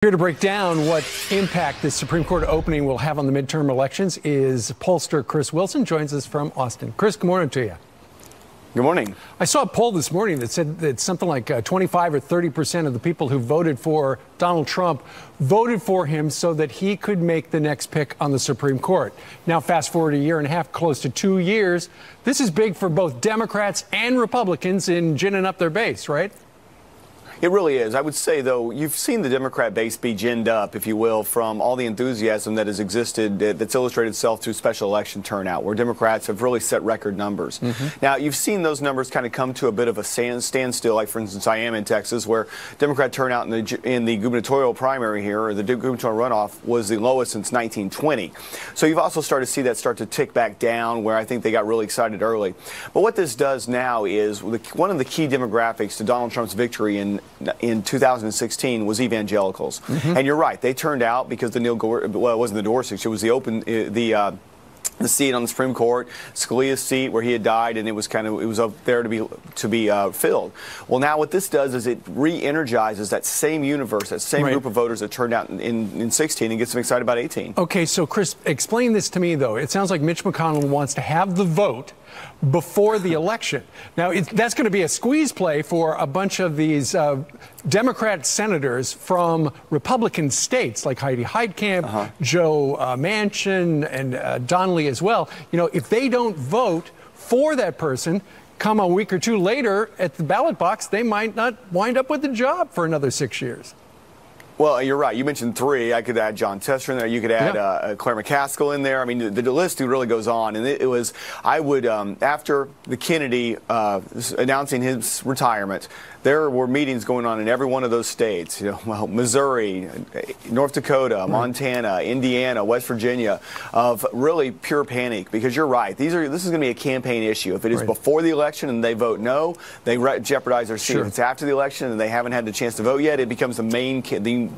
Here to break down what impact this Supreme Court opening will have on the midterm elections is pollster Chris Wilson. Joins us from Austin. Chris, good morning to you. Good morning. I saw a poll this morning that said that something like 25 or 30% of the people who voted for Donald Trump voted for him so that he could make the next pick on the Supreme Court. Now, fast forward a year and a half, close to 2 years. This is big for both Democrats and Republicans in ginning up their base, right? It really is. I would say, though, you've seen the Democrat base be ginned up, if you will, from all the enthusiasm that has existed, that's illustrated itself through special election turnout, where Democrats have really set record numbers. Now, you've seen those numbers kind of come to a bit of a standstill, like, for instance, I am in Texas, where Democrat turnout in the gubernatorial primary here, or the gubernatorial runoff, was the lowest since 1920. So you've also started to see that start to tick back down, where I think they got really excited early. But what this does now is, one of the key demographics to Donald Trump's victory in 2016 was evangelicals. And you're right, they turned out because the well, it wasn't the Gorsuch, it was the seat on the Supreme Court, Scalia's seat where he had died, and it was up there to be filled. Well, now what this does is it re-energizes that same universe, that same group of voters that turned out in 16 and gets them excited about 18. Okay, so Chris, explain this to me, though. It sounds like Mitch McConnell wants to have the vote before the election. Now, that's going to be a squeeze play for a bunch of these Democrat senators from Republican states like Heidi Heitkamp, Joe Manchin, and Donnelly as well. You know, if they don't vote for that person, come a week or two later at the ballot box, they might not wind up with a job for another 6 years. Well, you're right. You mentioned three. I could add John Tester in there. You could add Claire McCaskill in there. I mean, the list really goes on. And it was, I would, after the Kennedy announcing his retirement, there were meetings going on in every one of those states. You know, well, Missouri, North Dakota, Montana, Indiana, West Virginia, of really pure panic. Because you're right. This is going to be a campaign issue. If it is before the election and they vote no, they jeopardize their seat. If it's after the election and they haven't had the chance to vote yet, it becomes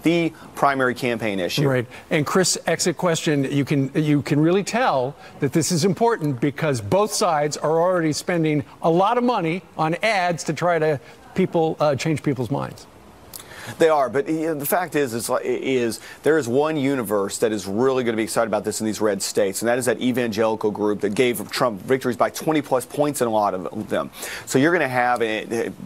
the primary campaign issue. Right. And Chris, exit question, you can really tell that this is important because both sides are already spending a lot of money on ads to try to change people's minds. They are, but the fact is there is one universe that is really going to be excited about this in these red states, and that is that evangelical group that gave Trump victories by 20-plus points in a lot of them. So you're going to have,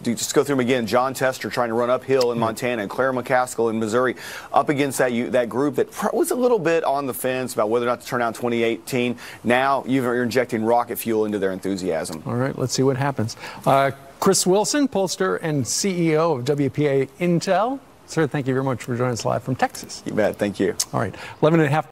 just go through them again, John Tester trying to run uphill in Montana, and Claire McCaskill in Missouri, up against that group that was a little bit on the fence about whether or not to turn out in 2018. Now you're injecting rocket fuel into their enthusiasm. All right, let's see what happens. Chris Wilson, pollster and CEO of WPA Intel. Sir, thank you very much for joining us live from Texas. You bet. Thank you. All right. 11 and a half